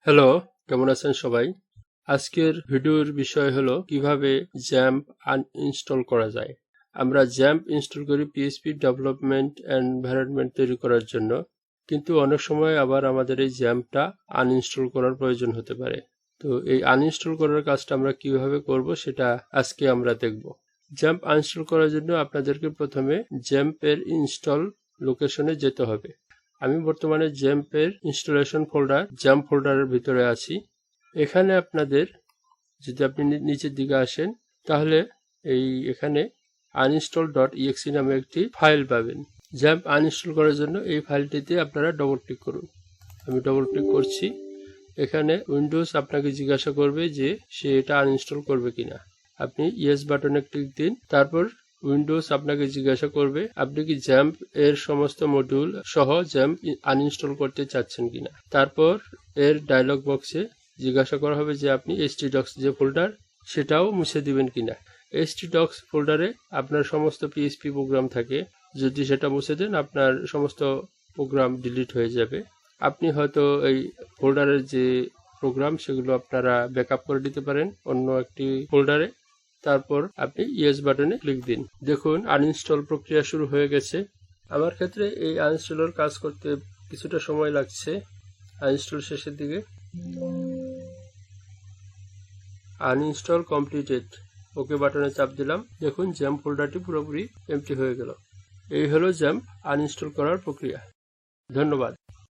Hello, কেমন আছেন সবাই? আজকের ভিডিওর বিষয় হলো কিভাবে জ্যাম্প আনইনস্টল করা যায়। আমরা জ্যাম্প ইনস্টল করি পিএইচপি ডেভেলপমেন্ট এনভায়রনমেন্ট তৈরি করার জন্য, কিন্তু অনেক সময় আবার আমাদের এই জ্যাম্পটা আনইনস্টল করার প্রয়োজন হতে পারে। তো এই আনইনস্টল করার কাজটা আমরা কিভাবে করব সেটা আজকে আমরা দেখব। জ্যাম্প আনইনস্টল করার জন্য আপনাদেরকে প্রথমে জ্যাম্পের ইনস্টল লোকেশনে যেতে হবে। আমি বর্তমানে জ্যাম্পের ইনস্টলেশন ফোল্ডার জ্যাম্প ফোল্ডারের ভিতরে আছি। এখানে আপনাদের যদি আপনি নিচের দিকে আসেন তাহলে এখানে uninstall.exe নামে একটি ফাইল পাবেন। জ্যাম্প আনইনস্টল করার জন্য এই ফাইলটিতে আপনারা ডবল ক্লিক করুন। আমি ডবল ক্লিক করছি। এখানে উইন্ডোজ আপনাকে জিজ্ঞাসা করবে যে সে এটা আনইনস্টল করবে কিনা। আপনি ইয়েস বাটনে ক্লিক দিন। তারপর উইন্ডোজ আপনাকে জিজ্ঞাসা করবে আপনি কি জ্যাম্প এর সমস্ত মডিউল সহ জ্যাম্প আনইনস্টল করতে চাচ্ছেন কিনা। তারপর এর ডায়লগ বক্সে জিজ্ঞাসা করা হবে যে আপনি htdocs যে ফোল্ডার সেটাও মুছে দিবেন কিনা। htdocs ফোল্ডারে আপনার সমস্ত পিএইচপি প্রোগ্রাম থাকে, যদি সেটা মুছে দেন আপনার সমস্ত প্রোগ্রাম ডিলিট হয়ে যাবে। আপনি হয়তো এই ফোল্ডারের যে প্রোগ্রাম সেগুলো আপনারা ব্যাকআপ করে দিতে পারেন অন্য একটি ফোল্ডারে। তারপর আপনি ইয়েস বাটনে ক্লিক দিন। দেখুন আনইনস্টল প্রক্রিয়া শুরু হয়ে গেছে। আমার ক্ষেত্রে এই আনইনস্টলের কাজ করতে কিছুটা সময় লাগছে। আনইনস্টল শেষের দিকে। আনইনস্টল কমপ্লিটেড, ওকে বাটনে চাপ দিলাম। দেখুন জ্যাম্প ফোল্ডারটি পুরোপুরি এমটি হয়ে গেল। এই হলো জ্যাম্প আনইনস্টল করার প্রক্রিয়া। ধন্যবাদ।